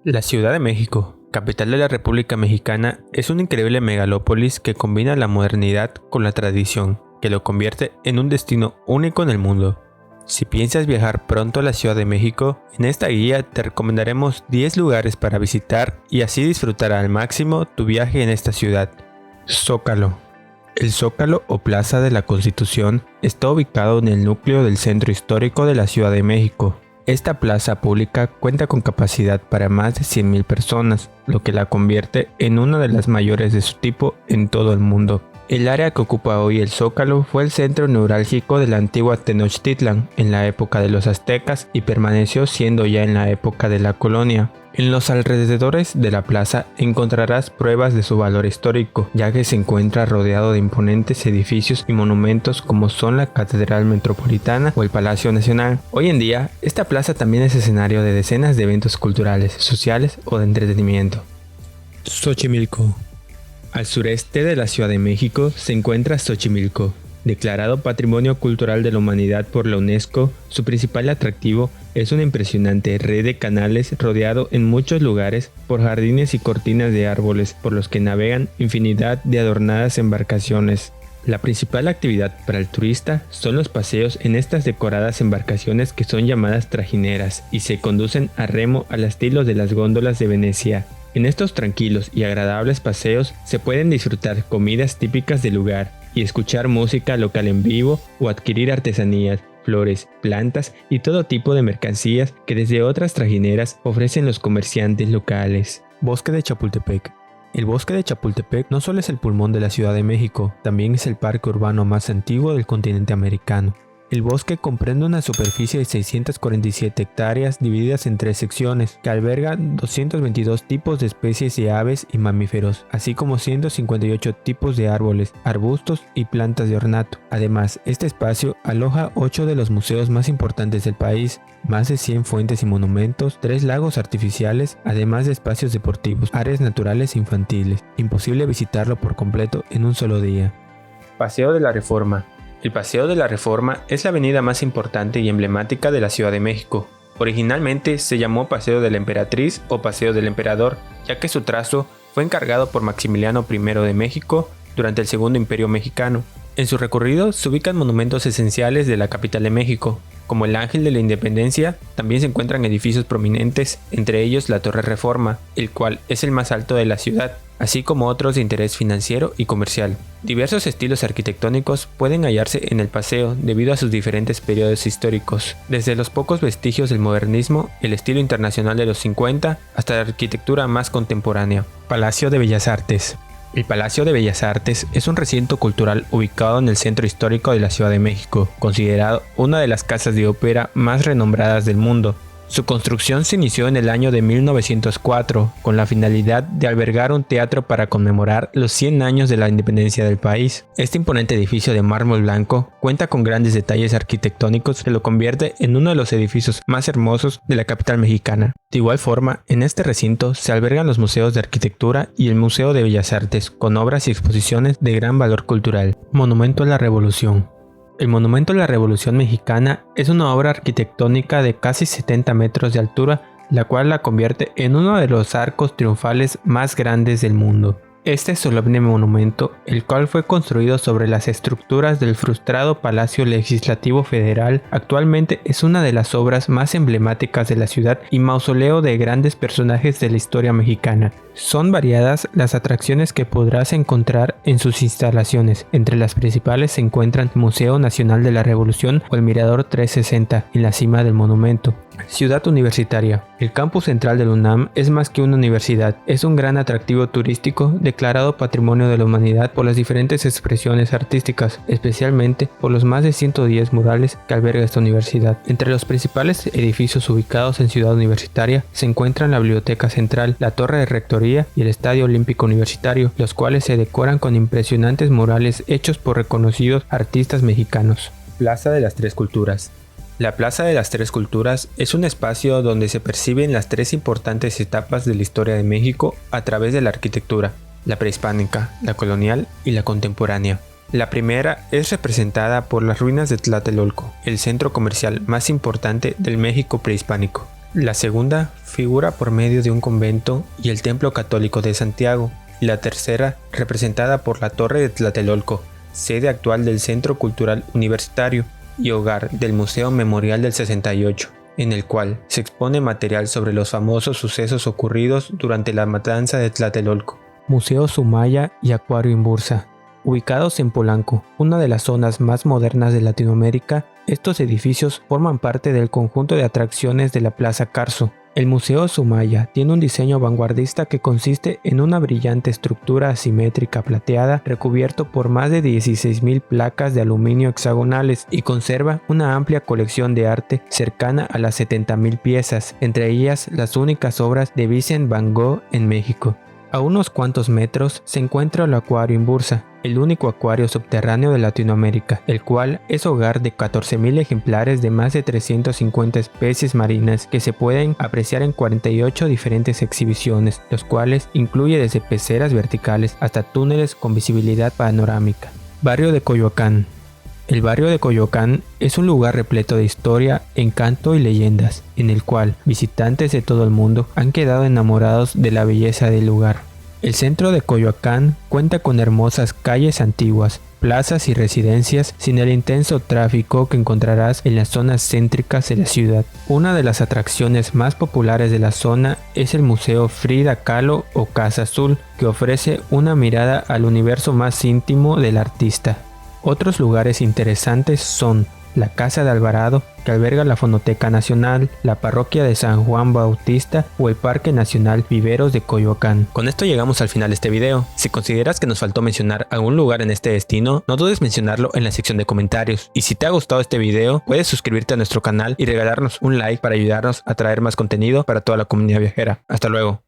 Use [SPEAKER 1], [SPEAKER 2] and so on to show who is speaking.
[SPEAKER 1] La Ciudad de México, capital de la República Mexicana, es una increíble megalópolis que combina la modernidad con la tradición, que lo convierte en un destino único en el mundo. Si piensas viajar pronto a la Ciudad de México, en esta guía te recomendaremos 10 lugares para visitar y así disfrutar al máximo tu viaje en esta ciudad. Zócalo. El Zócalo o Plaza de la Constitución está ubicado en el núcleo del centro histórico de la Ciudad de México. Esta plaza pública cuenta con capacidad para más de 100,000 personas, lo que la convierte en una de las mayores de su tipo en todo el mundo. El área que ocupa hoy el Zócalo fue el centro neurálgico de la antigua Tenochtitlan en la época de los aztecas y permaneció siendo ya en la época de la colonia. En los alrededores de la plaza encontrarás pruebas de su valor histórico, ya que se encuentra rodeado de imponentes edificios y monumentos como son la Catedral Metropolitana o el Palacio Nacional. Hoy en día, esta plaza también es escenario de decenas de eventos culturales, sociales o de entretenimiento. Xochimilco. Al sureste de la Ciudad de México se encuentra Xochimilco. Declarado Patrimonio Cultural de la Humanidad por la UNESCO, su principal atractivo es una impresionante red de canales rodeado en muchos lugares por jardines y cortinas de árboles por los que navegan infinidad de adornadas embarcaciones. La principal actividad para el turista son los paseos en estas decoradas embarcaciones que son llamadas trajineras y se conducen a remo al estilo de las góndolas de Venecia. En estos tranquilos y agradables paseos se pueden disfrutar comidas típicas del lugar y escuchar música local en vivo o adquirir artesanías, flores, plantas y todo tipo de mercancías que desde otras trajineras ofrecen los comerciantes locales. Bosque de Chapultepec. El Bosque de Chapultepec no solo es el pulmón de la Ciudad de México, también es el parque urbano más antiguo del continente americano. El bosque comprende una superficie de 647 hectáreas divididas en 3 secciones, que albergan 222 tipos de especies de aves y mamíferos, así como 158 tipos de árboles, arbustos y plantas de ornato. Además, este espacio aloja 8 de los museos más importantes del país, más de 100 fuentes y monumentos, 3 lagos artificiales, además de espacios deportivos, áreas naturales e infantiles. Imposible visitarlo por completo en un solo día. Paseo de la Reforma. El Paseo de la Reforma es la avenida más importante y emblemática de la Ciudad de México. Originalmente se llamó Paseo de la Emperatriz o Paseo del Emperador, ya que su trazo fue encargado por Maximiliano I de México durante el Segundo Imperio Mexicano. En su recorrido se ubican monumentos esenciales de la capital de México, como el Ángel de la Independencia. También se encuentran edificios prominentes, entre ellos la Torre Reforma, el cual es el más alto de la ciudad, así como otros de interés financiero y comercial. Diversos estilos arquitectónicos pueden hallarse en el paseo debido a sus diferentes periodos históricos, desde los pocos vestigios del modernismo, el estilo internacional de los 50, hasta la arquitectura más contemporánea. Palacio de Bellas Artes. El Palacio de Bellas Artes es un recinto cultural ubicado en el centro histórico de la Ciudad de México, considerado una de las casas de ópera más renombradas del mundo. Su construcción se inició en el año de 1904 con la finalidad de albergar un teatro para conmemorar los 100 años de la independencia del país. Este imponente edificio de mármol blanco cuenta con grandes detalles arquitectónicos que lo convierte en uno de los edificios más hermosos de la capital mexicana. De igual forma, en este recinto se albergan los museos de arquitectura y el Museo de Bellas Artes, con obras y exposiciones de gran valor cultural. Monumento a la Revolución. El Monumento a la Revolución Mexicana es una obra arquitectónica de casi 70 metros de altura, la cual la convierte en uno de los arcos triunfales más grandes del mundo. Este solemne monumento, el cual fue construido sobre las estructuras del frustrado Palacio Legislativo Federal, actualmente es una de las obras más emblemáticas de la ciudad y mausoleo de grandes personajes de la historia mexicana. Son variadas las atracciones que podrás encontrar en sus instalaciones. Entre las principales se encuentran Museo Nacional de la Revolución o el Mirador 360 en la cima del monumento. Ciudad Universitaria. El campus central de la UNAM es más que una universidad, es un gran atractivo turístico declarado Patrimonio de la Humanidad por las diferentes expresiones artísticas, especialmente por los más de 110 murales que alberga esta universidad. Entre los principales edificios ubicados en Ciudad Universitaria se encuentran la Biblioteca Central, la Torre de Rectoría y el Estadio Olímpico Universitario, los cuales se decoran con impresionantes murales hechos por reconocidos artistas mexicanos. Plaza de las Tres Culturas. La Plaza de las Tres Culturas es un espacio donde se perciben las 3 importantes etapas de la historia de México a través de la arquitectura, la prehispánica, la colonial y la contemporánea. La primera es representada por las ruinas de Tlatelolco, el centro comercial más importante del México prehispánico. La segunda figura por medio de un convento y el Templo Católico de Santiago. La tercera representada por la Torre de Tlatelolco, sede actual del Centro Cultural Universitario y hogar del Museo Memorial del 68, en el cual se expone material sobre los famosos sucesos ocurridos durante la matanza de Tlatelolco. Museo Sumaya y Acuario Imbursa. Ubicados en Polanco, una de las zonas más modernas de Latinoamérica, estos edificios forman parte del conjunto de atracciones de la Plaza Carso. El Museo Sumaya tiene un diseño vanguardista que consiste en una brillante estructura asimétrica plateada recubierto por más de 16.000 placas de aluminio hexagonales y conserva una amplia colección de arte cercana a las 70.000 piezas, entre ellas las únicas obras de Vincent Van Gogh en México. A unos cuantos metros se encuentra el Acuario Imbursa, el único acuario subterráneo de Latinoamérica, el cual es hogar de 14.000 ejemplares de más de 350 especies marinas que se pueden apreciar en 48 diferentes exhibiciones, los cuales incluye desde peceras verticales hasta túneles con visibilidad panorámica. Barrio de Coyoacán. El barrio de Coyoacán es un lugar repleto de historia, encanto y leyendas, en el cual visitantes de todo el mundo han quedado enamorados de la belleza del lugar. El centro de Coyoacán cuenta con hermosas calles antiguas, plazas y residencias sin el intenso tráfico que encontrarás en las zonas céntricas de la ciudad. Una de las atracciones más populares de la zona es el Museo Frida Kahlo o Casa Azul, que ofrece una mirada al universo más íntimo del artista. Otros lugares interesantes son la Casa de Alvarado, que alberga la Fonoteca Nacional, la Parroquia de San Juan Bautista o el Parque Nacional Viveros de Coyoacán. Con esto llegamos al final de este video. Si consideras que nos faltó mencionar algún lugar en este destino, no dudes mencionarlo en la sección de comentarios. Y si te ha gustado este video, puedes suscribirte a nuestro canal y regalarnos un like para ayudarnos a traer más contenido para toda la comunidad viajera. Hasta luego.